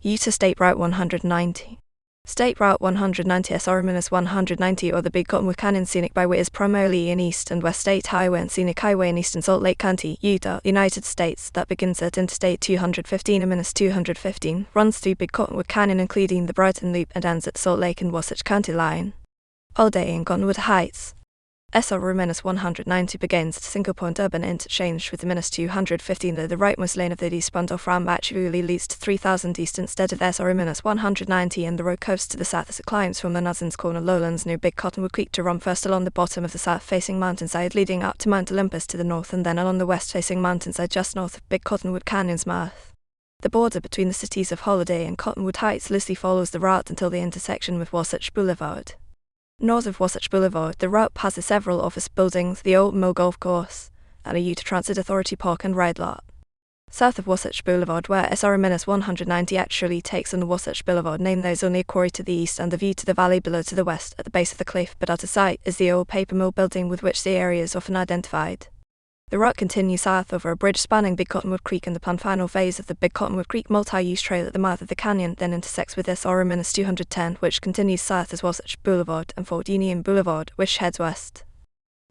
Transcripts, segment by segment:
Utah State Route 190. State Route 190 SR-190 or the Big Cottonwood Canyon Scenic Byway is primarily an east and west state highway and scenic highway in eastern Salt Lake County, Utah, United States that begins at Interstate 215 and -215, runs through Big Cottonwood Canyon including the Brighton Loop and ends at Salt Lake and Wasatch County line. All day in Cottonwood Heights. SR-190 begins at Single Point Urban Interchange with the -215 the rightmost lane of the eastbound off-ramp actually leads to 3000 east instead of SR-190 and the road curves to the south as it climbs from the Northern Corner lowlands near Big Cottonwood Creek to run first along the bottom of the south-facing mountainside leading up to Mount Olympus to the north and then along the west-facing mountainside just north of Big Cottonwood Canyon's mouth. The border between the cities of Holiday and Cottonwood Heights loosely follows the route until the intersection with Wasatch Boulevard. North of Wasatch Boulevard, the route passes several office buildings, the Old Mill Golf Course, and a Utah Transit Authority park and ride lot. South of Wasatch Boulevard, where SR-190 actually takes on the Wasatch Boulevard name, there is only a quarry to the east and the view to the valley below to the west at the base of the cliff, but out of sight is the old paper mill building with which the area is often identified. The route continues south over a bridge spanning Big Cottonwood Creek and the planned final phase of the Big Cottonwood Creek multi-use trail at the mouth of the canyon then intersects with SR-210, which continues south as Wasatch Boulevard and Fort Union Boulevard, which heads west.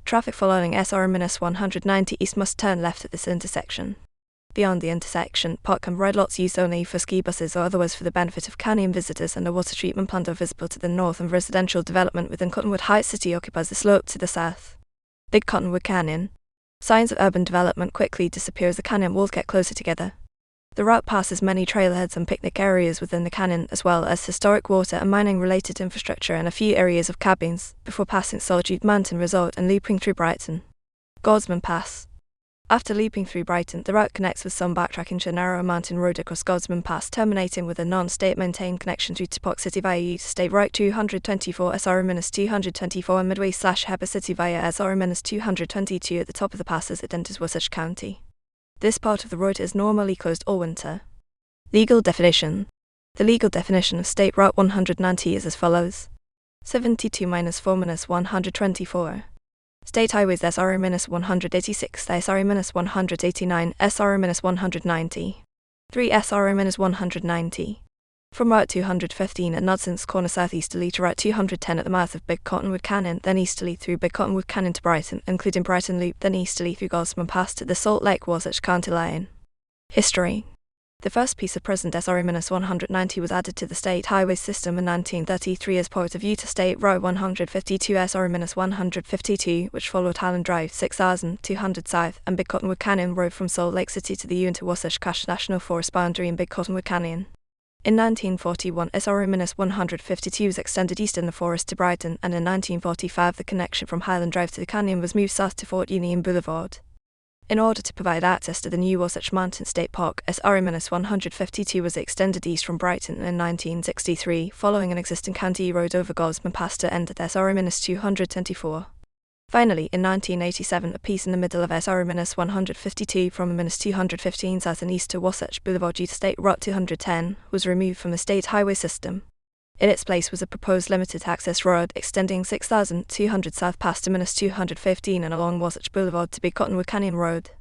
Traffic following SR-190 east must turn left at this intersection. Beyond the intersection, park and ride lots used only for ski buses or otherwise for the benefit of canyon visitors and a water treatment plant are visible to the north and residential development within Cottonwood Heights City occupies the slope to the south. Big Cottonwood Canyon. Signs of urban development quickly disappear as the canyon walls get closer together. The route passes many trailheads and picnic areas within the canyon, as well as historic water and mining-related infrastructure and a few areas of cabins, before passing Solitude Mountain Resort and looping through Brighton. Gosman Pass. After looping through Brighton, the route connects with some backtracking to a narrow mountain road across Gosman Pass, terminating with a non-state maintained connection through to Park City via Utah State Route 224 SR-224 and Midway/Heber City via SR-222 at the top of the pass as it enters Wasatch County. This part of the road is normally closed all winter. Legal definition. The legal definition of State Route 190 is as follows. 72-4-124. State highways SR-186, SR-189, SR-190. 3 SR-190. From Route 215 at Nudson's Corner southeasterly to Route 210 at the mouth of Big Cottonwood Canyon, then easterly through Big Cottonwood Canyon to Brighton, including Brighton Loop, then easterly through Gosman Pass to the Salt Lake Wasatch County line. History. The first piece of present SR-190 was added to the state highway system in 1933 as part of Utah State Route 152 SR-152, which followed Highland Drive 6200 south and Big Cottonwood Canyon Road from Salt Lake City to the Uinta Wasatch National Forest boundary in Big Cottonwood Canyon. In 1941, SR-152 was extended east in the forest to Brighton, and in 1945 the connection from Highland Drive to the canyon was moved south to Fort Union Boulevard. In order to provide access to the new Wasatch Mountain State Park, SR-152 was extended east from Brighton in 1963, following an existing county road over Gosman Pass to end at SR-224. Finally, in 1987, a piece in the middle of SR-152 from -215 south and east to Wasatch Boulevard Utah State Route 210 was removed from the state highway system. In its place was a proposed limited-access road extending 6200 south past to -215 and along Wasatch Boulevard to Big Cottonwood Canyon Road.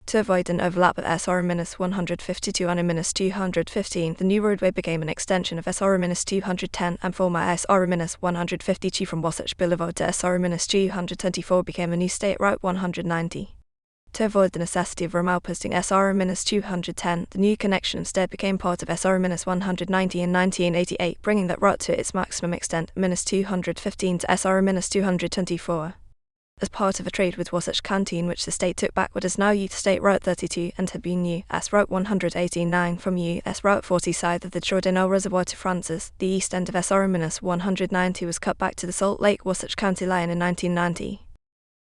To avoid an overlap with SR-152 and -215, the new roadway became an extension of SR-210 and former SR-152 from Wasatch Boulevard to SR-224 became a new State Route 190. To avoid the necessity of outposting SR-210, the new connection instead became part of SR-190 in 1988, bringing that route to its maximum extent, -215 to SR-224. As part of a trade with Wasatch County in which the state took back what is now Utah State Route 32 and had been U.S. Route 189 from U.S. Route 40 south of the Jordanelle Reservoir to Francis, the east end of SR-190 was cut back to the Salt Lake Wasatch County line in 1990.